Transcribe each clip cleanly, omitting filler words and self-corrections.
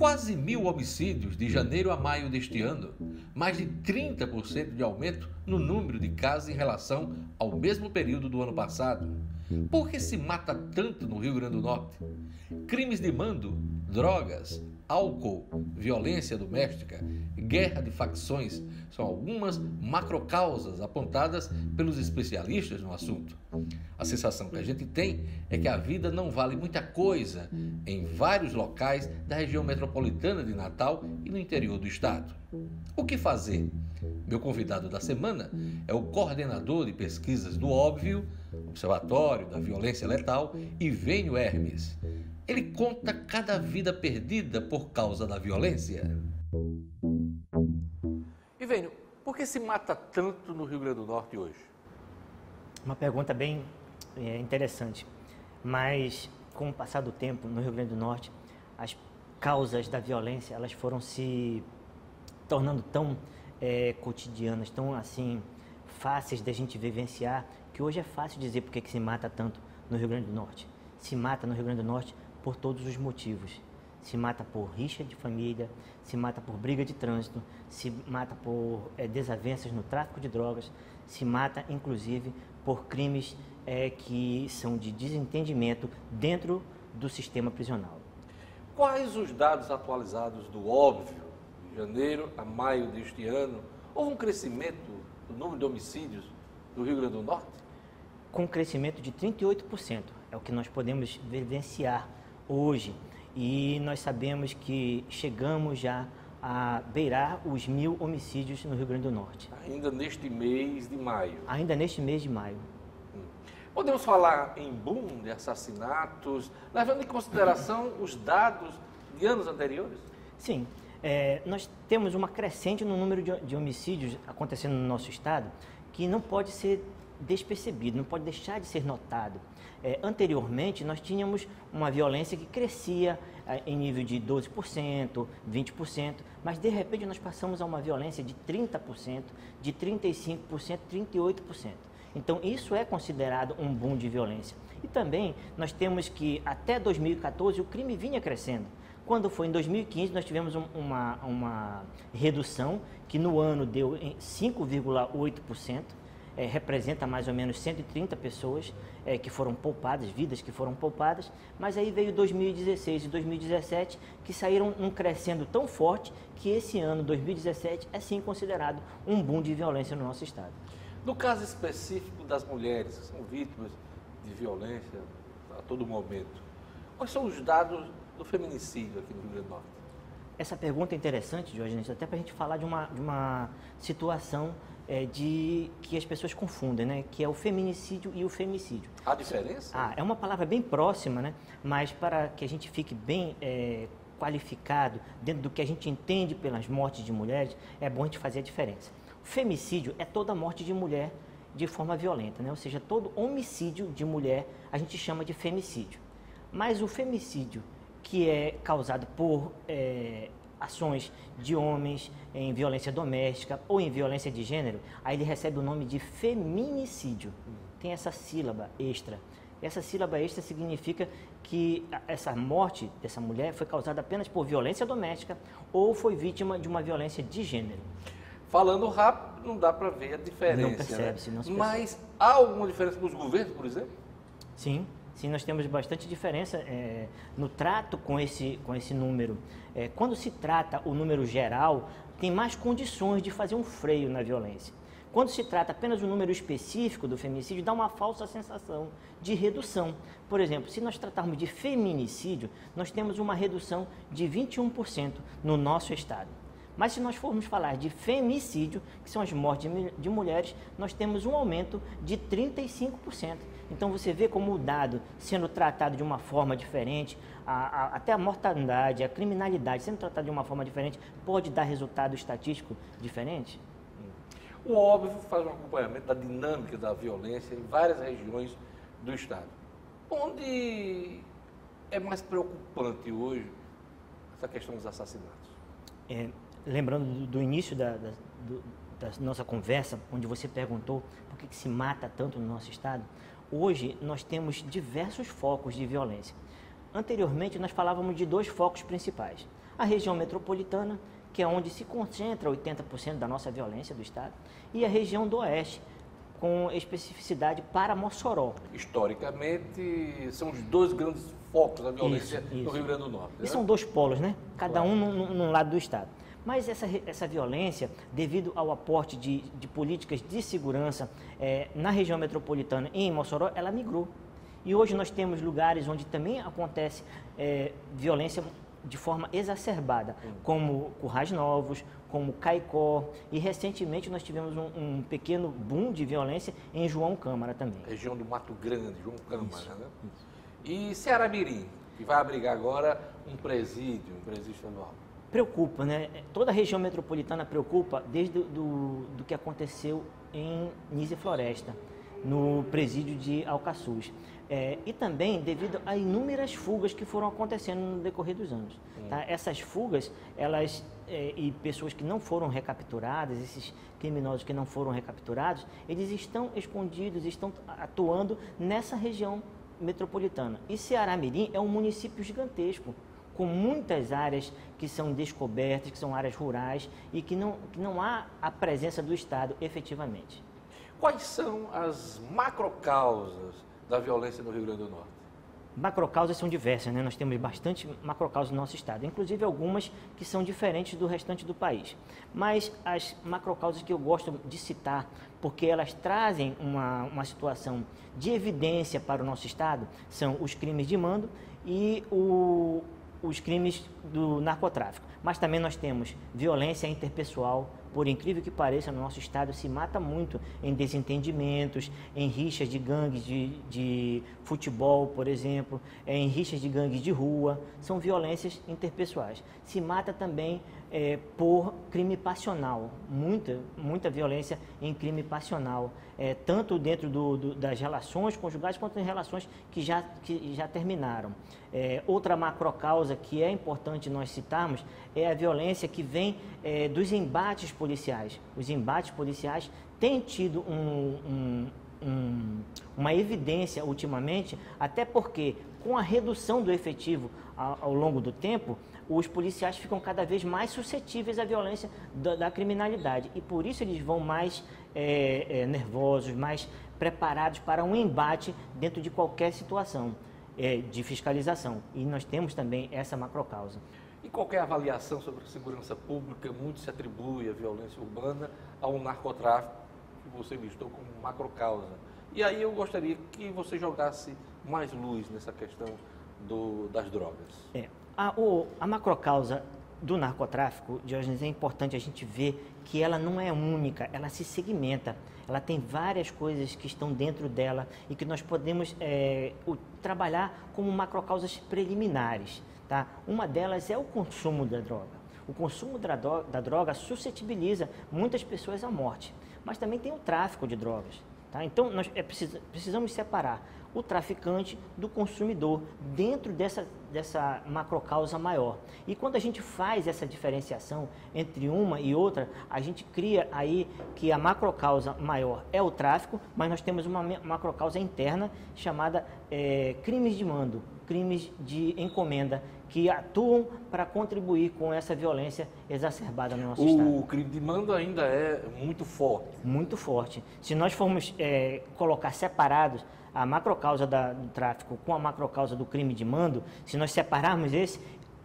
Quase 1.000 homicídios de janeiro a maio deste ano, mais de 30% de aumento no número de casos em relação ao mesmo período do ano passado. Por que se mata tanto no Rio Grande do Norte? Crimes de mando, drogas, álcool, violência doméstica, guerra de facções são algumas macrocausas apontadas pelos especialistas no assunto. A sensação que a gente tem é que a vida não vale muita coisa em vários locais da região metropolitana de Natal e no interior do estado. O que fazer? Meu convidado da semana é o coordenador de pesquisas do Óbvio, Observatório da Violência Letal, Ivênio Hermes. Ele conta cada vida perdida por causa da violência. Ivênio, por que se mata tanto no Rio Grande do Norte hoje? Uma pergunta bem interessante, mas com o passar do tempo no Rio Grande do Norte, as causas da violência elas foram se tornando tão cotidianas, tão assim fáceis da gente vivenciar, que hoje é fácil dizer por que se mata tanto no Rio Grande do Norte. Se mata no Rio Grande do Norte por todos os motivos. Se mata por rixa de família, se mata por briga de trânsito, se mata por desavenças no tráfico de drogas, se mata inclusive por crimes que são de desentendimento dentro do sistema prisional. Quais os dados atualizados do Óbvio, de janeiro a maio deste ano? Houve um crescimento do número de homicídios do Rio Grande do Norte? Com um crescimento de 38%, é o que nós podemos vivenciar hoje. E nós sabemos que chegamos já a beirar os 1.000 homicídios no Rio Grande do Norte. Ainda neste mês de maio? Ainda neste mês de maio. Podemos falar em boom de assassinatos, levando em consideração os dados de anos anteriores? Sim, nós temos uma crescente no número de homicídios acontecendo no nosso estado que não pode ser despercebido, não pode deixar de ser notado. Anteriormente, nós tínhamos uma violência que crescia em nível de 12%, 20%, mas de repente nós passamos a uma violência de 30%, de 35%, 38%. Então, isso é considerado um boom de violência. E também nós temos que, até 2014, o crime vinha crescendo. Quando foi em 2015, nós tivemos uma redução que no ano deu em 5,8%, representa mais ou menos 130 pessoas que foram poupadas, vidas que foram poupadas, mas aí veio 2016 e 2017 que saíram crescendo tão forte que esse ano, 2017, é sim considerado um boom de violência no nosso estado. No caso específico das mulheres que são vítimas de violência a todo momento, quais são os dados do feminicídio aqui no Rio Grande do Norte? Essa pergunta é interessante, Diógenes, até para a gente falar de uma situação que as pessoas confundem, né? Que é o feminicídio e o femicídio. Há diferença? É uma palavra bem próxima, né? Mas para que a gente fique bem qualificado dentro do que a gente entende pelas mortes de mulheres, é bom a gente fazer a diferença. O femicídio é toda morte de mulher de forma violenta, né? Ou seja, todo homicídio de mulher a gente chama de femicídio. Mas o femicídio que é causado por ações de homens em violência doméstica ou em violência de gênero, aí ele recebe o nome de feminicídio. Tem essa sílaba extra. Essa sílaba extra significa que essa morte dessa mulher foi causada apenas por violência doméstica ou foi vítima de uma violência de gênero. Falando rápido, não dá para ver a diferença. Não percebe-se, né? não se percebe. Mas há alguma diferença nos governos, por exemplo? Sim. Sim, nós temos bastante diferença no trato com esse número. Quando se trata o número geral, tem mais condições de fazer um freio na violência. Quando se trata apenas do número específico do feminicídio, dá uma falsa sensação de redução. Por exemplo, se nós tratarmos de feminicídio, nós temos uma redução de 21% no nosso estado. Mas se nós formos falar de femicídio, que são as mortes de mulheres, nós temos um aumento de 35%. Então você vê como o dado sendo tratado de uma forma diferente, até a mortandade, a criminalidade sendo tratada de uma forma diferente, pode dar resultado estatístico diferente? O Óbvio faz um acompanhamento da dinâmica da violência em várias regiões do estado. Onde é mais preocupante hoje essa questão dos assassinatos? Lembrando do início da nossa conversa, onde você perguntou por que se mata tanto no nosso estado, hoje nós temos diversos focos de violência. Anteriormente nós falávamos de dois focos principais, a região metropolitana, que é onde se concentra 80% da nossa violência do Estado, e a região do Oeste, com especificidade para Mossoró. Historicamente, são os dois grandes focos da violência no Rio Grande do Norte. E são dois polos, né? Cada um num lado do Estado. Mas essa violência, devido ao aporte de políticas de segurança na região metropolitana e em Mossoró, ela migrou. E hoje nós temos lugares onde também acontece violência de forma exacerbada, como Currais Novos, como Caicó, e recentemente nós tivemos um pequeno boom de violência em João Câmara também. Região do Mato Grande, João Câmara, né? E Ceará-Mirim, que vai abrigar agora um presídio estadual. Preocupa, né? Toda a região metropolitana preocupa desde do que aconteceu em Nísia Floresta, no presídio de Alcaçuz. E também devido a inúmeras fugas que foram acontecendo no decorrer dos anos. Tá? Essas fugas, e pessoas que não foram recapturadas, esses criminosos que não foram recapturados, eles estão escondidos, estão atuando nessa região metropolitana. E Ceará-Mirim é um município gigantesco, com muitas áreas que são descobertas, que são áreas rurais e que não há a presença do Estado efetivamente. Quais são as macrocausas da violência no Rio Grande do Norte? Macrocausas são diversas, né? Nós temos bastante macrocausas no nosso estado, inclusive algumas que são diferentes do restante do país. Mas as macrocausas que eu gosto de citar, porque elas trazem uma situação de evidência para o nosso estado, são os crimes de mando e os crimes do narcotráfico. Mas também nós temos violência interpessoal. Por incrível que pareça, no nosso estado se mata muito em desentendimentos, em rixas de gangues de futebol, por exemplo, em rixas de gangues de rua. São violências interpessoais. Se mata também por crime passional, muita violência em crime passional, tanto dentro das relações conjugais quanto em relações que já terminaram. Outra macrocausa que é importante nós citarmos é a violência que vem dos embates policiais. Os embates policiais têm tido uma evidência ultimamente, até porque com a redução do efetivo ao longo do tempo, os policiais ficam cada vez mais suscetíveis à violência da criminalidade e por isso eles vão mais nervosos, mais preparados para um embate dentro de qualquer situação de fiscalização. E nós temos também essa macrocausa. E qualquer avaliação sobre a segurança pública, muito se atribui a violência urbana ao narcotráfico, que você listou como macrocausa. E aí eu gostaria que você jogasse mais luz nessa questão das drogas. A macrocausa do narcotráfico, Diógenes, é importante a gente ver que ela não é única, ela se segmenta. Ela tem várias coisas que estão dentro dela e que nós podemos trabalhar como macrocausas preliminares. Tá? Uma delas é o consumo da droga. O consumo da droga suscetibiliza muitas pessoas à morte, mas também tem o tráfico de drogas. Tá? Então, nós precisamos separar o traficante do consumidor dentro dessa macrocausa maior. E quando a gente faz essa diferenciação entre uma e outra, a gente cria aí que a macrocausa maior é o tráfico, mas nós temos uma macrocausa interna chamada crimes de mando, crimes de encomenda, que atuam para contribuir com essa violência exacerbada no nosso estado. O crime de mando ainda é muito forte. Muito forte. Se nós formos colocar separados a macrocausa do tráfico com a macrocausa do crime de mando, se nós separarmos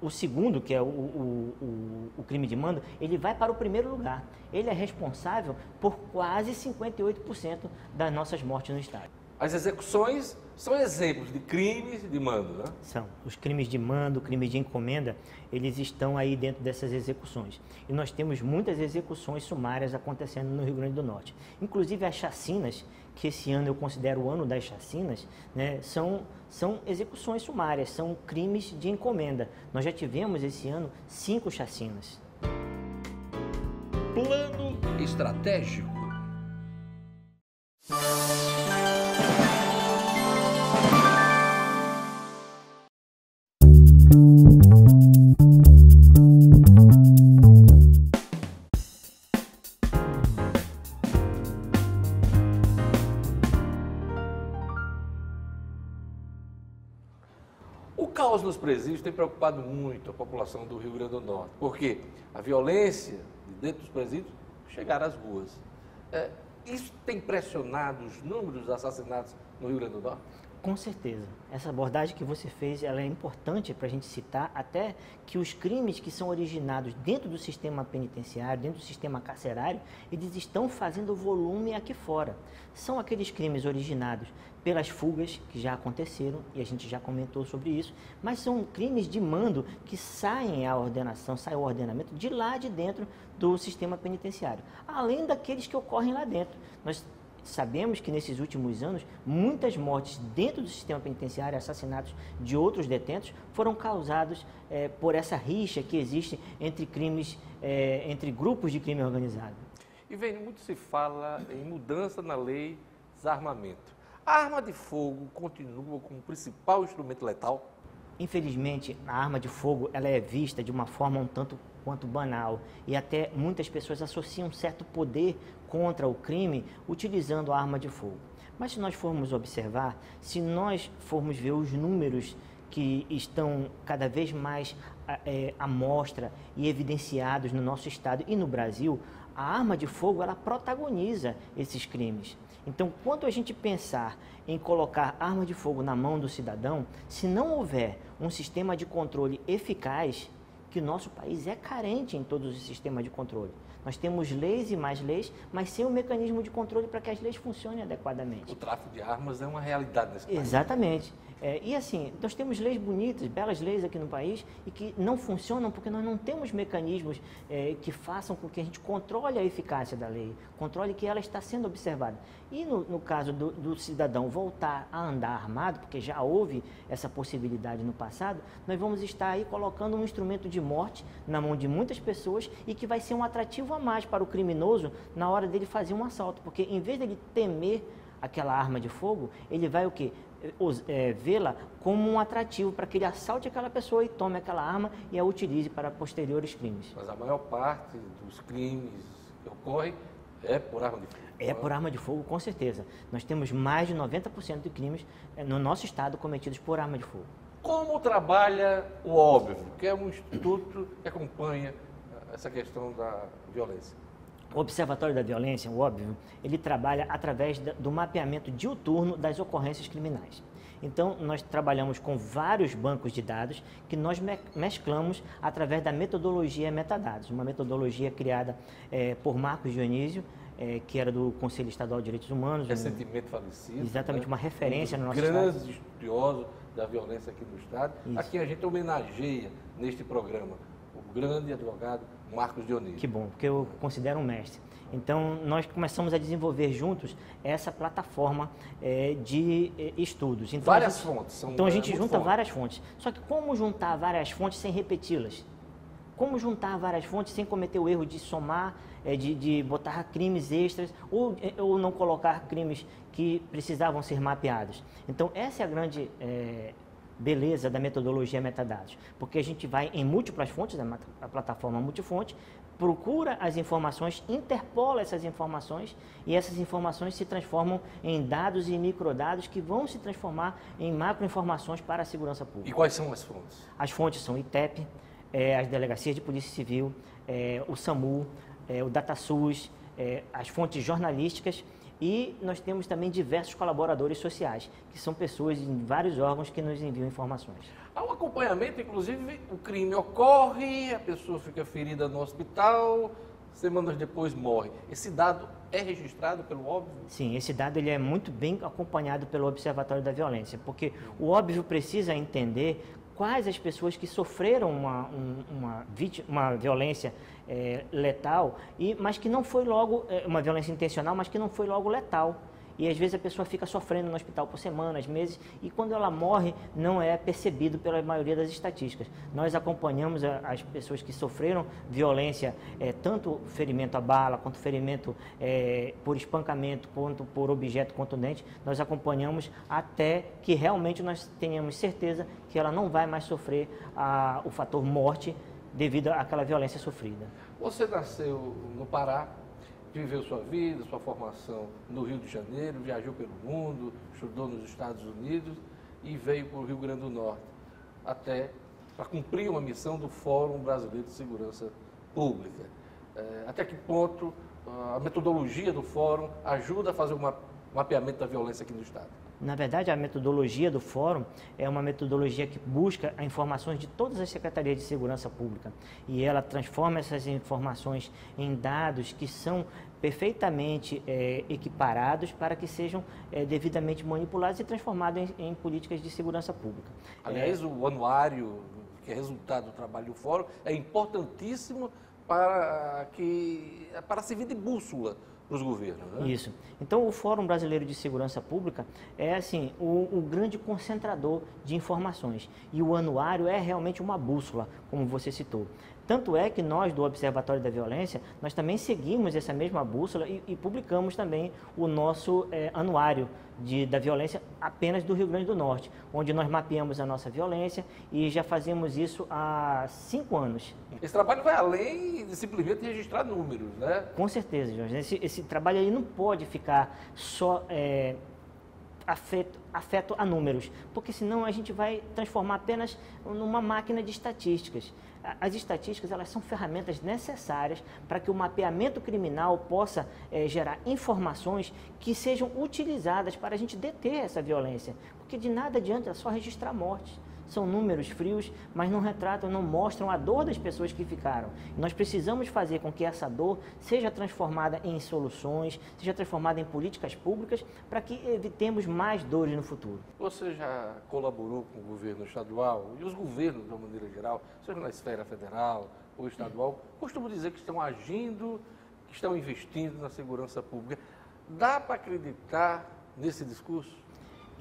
o segundo, que é o crime de mando, ele vai para o primeiro lugar. Ele é responsável por quase 58% das nossas mortes no estado. As execuções são exemplos de crimes de mando, né? São. Os crimes de mando, crimes de encomenda, eles estão aí dentro dessas execuções. E nós temos muitas execuções sumárias acontecendo no Rio Grande do Norte. Inclusive as chacinas, que esse ano eu considero o ano das chacinas, né, são execuções sumárias, são crimes de encomenda. Nós já tivemos esse ano 5 chacinas. Plano estratégico. O caos nos presídios tem preocupado muito a população do Rio Grande do Norte, porque a violência de dentro dos presídios chegar às ruas. Isso tem pressionado os números de assassinatos no Rio Grande do Norte? Com certeza. Essa abordagem que você fez, ela é importante para a gente citar até que os crimes que são originados dentro do sistema penitenciário, dentro do sistema carcerário, eles estão fazendo volume aqui fora. São aqueles crimes originados pelas fugas que já aconteceram, e a gente já comentou sobre isso, mas são crimes de mando que saem a ordenação, sai o ordenamento de lá de dentro do sistema penitenciário, além daqueles que ocorrem lá dentro. Nós sabemos que nesses últimos anos, muitas mortes dentro do sistema penitenciário, assassinatos de outros detentos, foram causados por essa rixa que existe entre crimes, entre grupos de crime organizado. E vem, muito se fala em mudança na lei de desarmamento. A arma de fogo continua como principal instrumento letal? Infelizmente, a arma de fogo ela é vista de uma forma um tanto quanto banal e até muitas pessoas associam um certo poder contra o crime utilizando a arma de fogo. Mas se nós formos observar, se nós formos ver os números que estão cada vez mais à mostra e evidenciados no nosso estado e no Brasil, a arma de fogo ela protagoniza esses crimes. Então, quando a gente pensar em colocar arma de fogo na mão do cidadão, se não houver um sistema de controle eficaz, que o nosso país é carente em todos os sistemas de controle. Nós temos leis e mais leis, mas sem um mecanismo de controle para que as leis funcionem adequadamente. O tráfico de armas é uma realidade nesse país. Exatamente. E assim, nós temos leis bonitas, belas leis aqui no país e que não funcionam porque nós não temos mecanismos que façam com que a gente controle a eficácia da lei, controle que ela está sendo observada. E no caso do cidadão voltar a andar armado, porque já houve essa possibilidade no passado, nós vamos estar aí colocando um instrumento de morte na mão de muitas pessoas e que vai ser um atrativo a mais para o criminoso na hora dele fazer um assalto, porque em vez dele temer aquela arma de fogo, ele vai o quê? Vê-la como um atrativo para que ele assalte aquela pessoa e tome aquela arma e a utilize para posteriores crimes. Mas a maior parte dos crimes que ocorrem é por arma de fogo. É por arma de fogo, com certeza. Nós temos mais de 90% de crimes no nosso estado cometidos por arma de fogo. Como trabalha o óbvio, que é um instituto que acompanha essa questão da violência? O Observatório da Violência, o óbvio, ele trabalha através do mapeamento diuturno das ocorrências criminais. Então, nós trabalhamos com vários bancos de dados que nós mesclamos através da metodologia metadados, uma metodologia criada por Marcos Dionísio, que era do Conselho Estadual de Direitos Humanos. Recentemente falecido. Exatamente, uma referência no nosso estado. Grandes estado. estudiosos da violência aqui no estado. Isso. Aqui a gente homenageia neste programa o grande advogado Marcos Dionísio. Que bom, porque eu considero um mestre. Então, nós começamos a desenvolver juntos essa plataforma de estudos. Então, várias fontes. Então, a gente junta várias fontes. Só que como juntar várias fontes sem repeti-las? Como juntar várias fontes sem cometer o erro de somar, de botar crimes extras ou não colocar crimes que precisavam ser mapeados? Então, essa é a grande beleza da metodologia metadados, porque a gente vai em múltiplas fontes, a plataforma multifonte, procura as informações, interpola essas informações e essas informações se transformam em dados e microdados que vão se transformar em macroinformações para a segurança pública. E quais são as fontes? As fontes são o ITEP, as delegacias de polícia civil, o SAMU, o DataSUS, as fontes jornalísticas. E nós temos também diversos colaboradores sociais, que são pessoas em vários órgãos que nos enviam informações. Há um acompanhamento, inclusive, o crime ocorre, a pessoa fica ferida no hospital, semanas depois morre. Esse dado é registrado pelo óbvio? Sim, esse dado ele é muito bem acompanhado pelo Observatório da Violência, porque o óbvio precisa entender quais as pessoas que sofreram uma violência letal, mas que não foi logo, uma violência intencional, mas que não foi logo letal. E às vezes a pessoa fica sofrendo no hospital por semanas, meses, e quando ela morre não é percebido pela maioria das estatísticas. Nós acompanhamos as pessoas que sofreram violência, tanto ferimento a bala, quanto ferimento por espancamento, quanto por objeto contundente, nós acompanhamos até que realmente nós tenhamos certeza que ela não vai mais sofrer o fator morte devido àquela violência sofrida. Você nasceu no Pará, viveu sua vida, sua formação no Rio de Janeiro, viajou pelo mundo, estudou nos Estados Unidos e veio para o Rio Grande do Norte. até para cumprir uma missão do Fórum Brasileiro de Segurança Pública? Até que ponto a metodologia do Fórum ajuda a fazer um mapeamento da violência aqui no Estado? Na verdade, a metodologia do Fórum é uma metodologia que busca as informações de todas as secretarias de segurança pública e ela transforma essas informações em dados que são perfeitamente equiparados para que sejam devidamente manipulados e transformados em políticas de segurança pública. Aliás, o anuário, que é resultado do trabalho do Fórum, é importantíssimo para servir de bússola para os governos, né? Isso. Então, o Fórum Brasileiro de Segurança Pública é, assim, o grande concentrador de informações. E o anuário é realmente uma bússola, como você citou. Tanto é que nós, do Observatório da Violência, nós também seguimos essa mesma bússola e publicamos também o nosso anuário da violência apenas do Rio Grande do Norte, onde nós mapeamos a nossa violência e já fazemos isso há 5 anos. Esse trabalho vai além de simplesmente registrar números, né? Com certeza, Jorge. Esse trabalho aí não pode ficar só afeto a números, porque senão a gente vai transformar apenas numa máquina de estatísticas. As estatísticas, elas são ferramentas necessárias para que o mapeamento criminal possa gerar informações que sejam utilizadas para a gente deter essa violência, porque de nada adianta só registrar mortes. São números frios, mas não retratam, não mostram a dor das pessoas que ficaram. Nós precisamos fazer com que essa dor seja transformada em soluções, seja transformada em políticas públicas, para que evitemos mais dores no futuro. Você já colaborou com o governo estadual e os governos, de uma maneira geral, seja na esfera federal ou estadual, costumam dizer que estão agindo, que estão investindo na segurança pública. Dá para acreditar nesse discurso?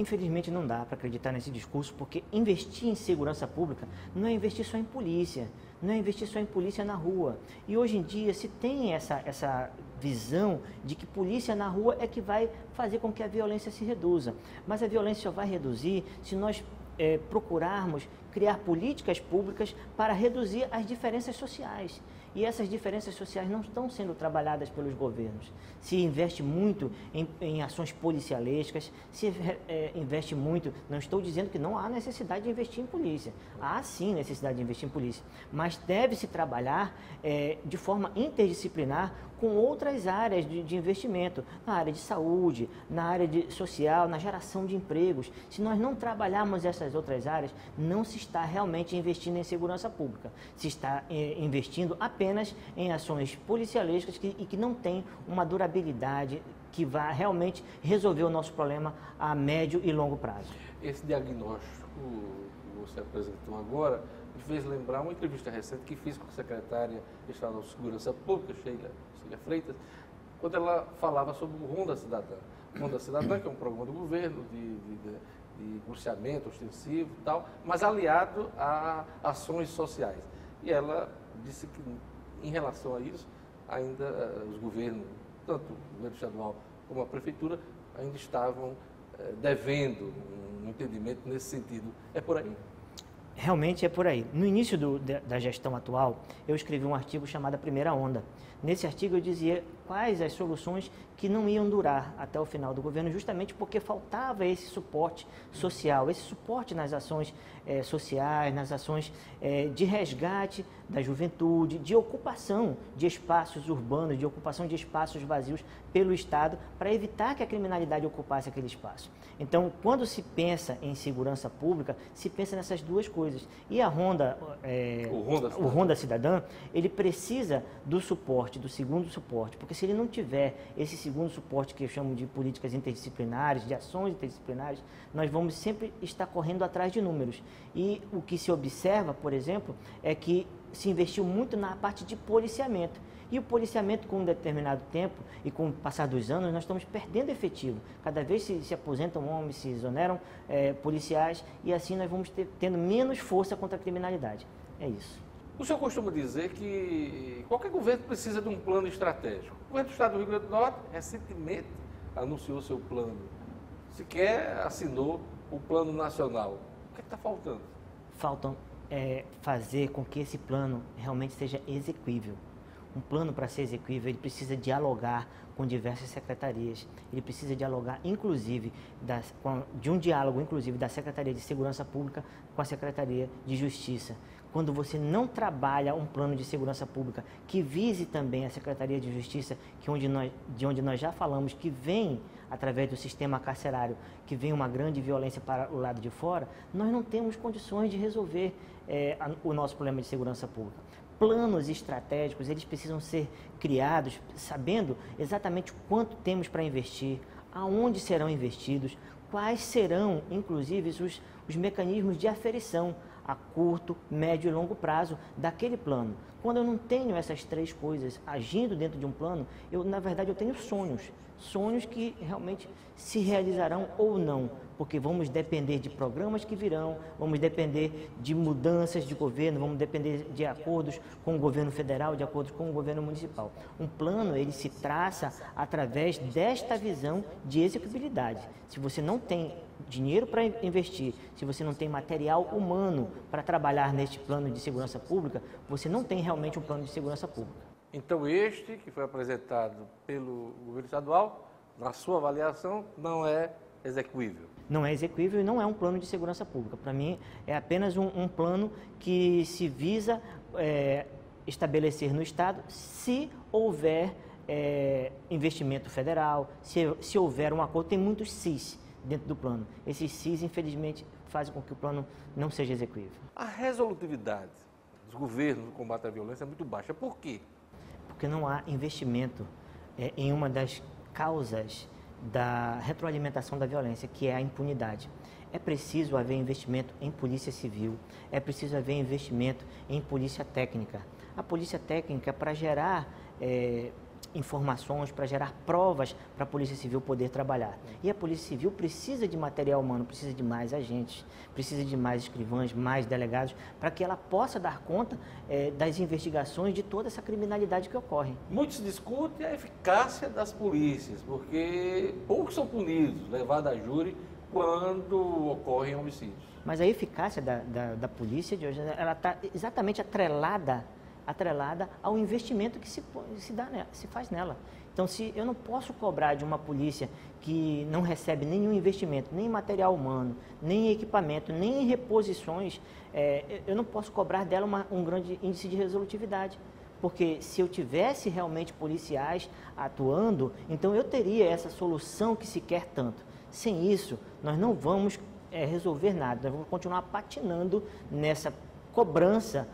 Infelizmente não dá para acreditar nesse discurso, porque investir em segurança pública não é investir só em polícia, não é investir só em polícia na rua. E hoje em dia se tem essa visão de que polícia na rua é que vai fazer com que a violência se reduza. Mas a violência só vai reduzir se nós procurarmos criar políticas públicas para reduzir as diferenças sociais. E essas diferenças sociais não estão sendo trabalhadas pelos governos. Se investe muito em ações policialescas, se investe muito, não estou dizendo que não há necessidade de investir em polícia. Há sim necessidade de investir em polícia, mas deve-se trabalhar de forma interdisciplinar com outras áreas de investimento, na área de saúde, na área social, na geração de empregos. Se nós não trabalharmos essas outras áreas, não se está realmente investindo em segurança pública. Se está investindo apenas em ações policialescas e que não tem uma durabilidade que vá realmente resolver o nosso problema a médio e longo prazo. Esse diagnóstico que você apresentou agora me fez lembrar uma entrevista recente que fiz com a secretária estadual de Segurança Pública, Sheila Freitas, quando ela falava sobre o Ronda Cidadã. O Ronda Cidadã, que é um programa do governo de policiamento ostensivo e tal, mas aliado a ações sociais. E ela disse que, em relação a isso, ainda os governos, tanto o governo estadual como a prefeitura, ainda estavam devendo um entendimento nesse sentido. É por aí? Realmente é por aí. No início da gestão atual, eu escrevi um artigo chamado A Primeira Onda. Nesse artigo eu dizia quais as soluções que não iam durar até o final do governo, justamente porque faltava esse suporte social, esse suporte nas ações sociais, nas ações de resgate da juventude, de ocupação de espaços urbanos, de ocupação de espaços vazios pelo Estado, para evitar que a criminalidade ocupasse aquele espaço. Então, quando se pensa em segurança pública, se pensa nessas duas coisas. E a o Ronda Cidadã, ele precisa do suporte, do segundo suporte, porque se ele não tiver esse segundo suporte que eu chamo de políticas interdisciplinares, de ações interdisciplinares, nós vamos sempre estar correndo atrás de números. E o que se observa, por exemplo, é que se investiu muito na parte de policiamento. E o policiamento, com um determinado tempo e com o passar dos anos, nós estamos perdendo efetivo. Cada vez se aposentam homens, se exoneram policiais e assim nós vamos tendo menos força contra a criminalidade. É isso. O senhor costuma dizer que qualquer governo precisa de um plano estratégico. O governo do Estado do Rio Grande do Norte recentemente anunciou seu plano. Sequer assinou o plano nacional. O que está faltando? Faltam fazer com que esse plano realmente seja exequível. Um plano, para ser execuível, ele precisa dialogar com diversas secretarias. Ele precisa dialogar, inclusive, de um diálogo, inclusive, da Secretaria de Segurança Pública com a Secretaria de Justiça. Quando você não trabalha um plano de segurança pública que vise também a Secretaria de Justiça, de onde nós já falamos, que vem através do sistema carcerário, que vem uma grande violência para o lado de fora, nós não temos condições de resolver o nosso problema de segurança pública. Planos estratégicos, eles precisam ser criados sabendo exatamente quanto temos para investir, aonde serão investidos, quais serão, inclusive, os mecanismos de aferição a curto, médio e longo prazo daquele plano. Quando eu não tenho essas três coisas agindo dentro de um plano, na verdade, eu tenho sonhos que realmente se realizarão ou não, porque vamos depender de programas que virão, vamos depender de mudanças de governo, vamos depender de acordos com o governo federal, de acordos com o governo municipal. Um plano, ele se traça através desta visão de execuibilidade. Se você não tem dinheiro para investir, se você não tem material humano para trabalhar neste plano de segurança pública, você não tem realmente um plano de segurança pública. Então, este que foi apresentado pelo governo estadual, na sua avaliação, não é execuível? Não é execuível e não é um plano de segurança pública. Para mim, é apenas um plano que se visa estabelecer no Estado se houver investimento federal, se houver um acordo. Tem muitos SIs dentro do plano. Esses SIs, infelizmente, fazem com que o plano não seja execuível. A resolutividade dos governos no combate à violência é muito baixa. Por quê? Porque não há investimento em uma das causas da retroalimentação da violência, que é a impunidade. É preciso haver investimento em polícia civil, é preciso haver investimento em polícia técnica. A polícia técnica, para gerar informações, para gerar provas para a Polícia Civil poder trabalhar. E a Polícia Civil precisa de material humano, precisa de mais agentes, precisa de mais escrivães, mais delegados, para que ela possa dar conta das investigações de toda essa criminalidade que ocorre. Muito se discute a eficácia das polícias, porque poucos são punidos, levados a júri, quando ocorrem homicídios. Mas a eficácia da polícia de hoje, ela está exatamente atrelada ao investimento que se faz nela. Então, se eu não posso cobrar de uma polícia que não recebe nenhum investimento, nem material humano, nem equipamento, nem reposições, eu não posso cobrar dela um grande índice de resolutividade. Porque se eu tivesse realmente policiais atuando, então eu teria essa solução que se quer tanto. Sem isso, nós não vamos resolver nada, nós vamos continuar patinando nessa cobrança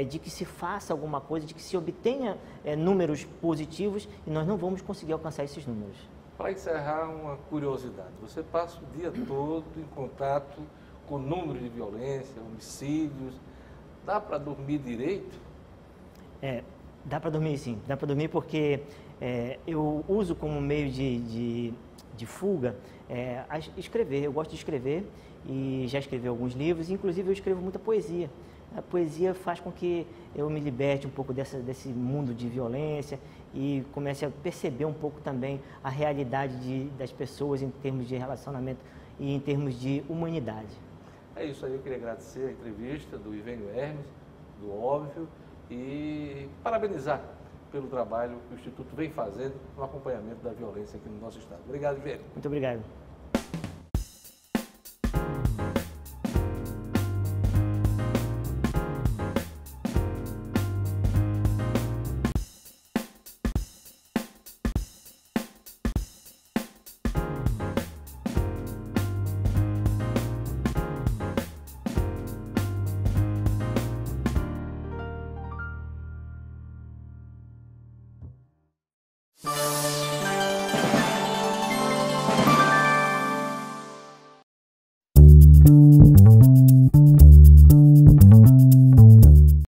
de que se faça alguma coisa, de que se obtenha números positivos, e nós não vamos conseguir alcançar esses números. Para encerrar, uma curiosidade. Você passa o dia todo em contato com números de violência, homicídios. Dá para dormir direito? Dá para dormir sim. Dá para dormir porque eu uso como meio de fuga escrever. Eu gosto de escrever e já escrevi alguns livros, inclusive eu escrevo muita poesia. A poesia faz com que eu me liberte um pouco desse mundo de violência e comece a perceber um pouco também a realidade das pessoas em termos de relacionamento e em termos de humanidade. É isso aí, eu queria agradecer a entrevista do Ivênio Hermes, do Óbvio, e parabenizar pelo trabalho que o Instituto vem fazendo no acompanhamento da violência aqui no nosso estado. Obrigado, Ivênio. Muito obrigado.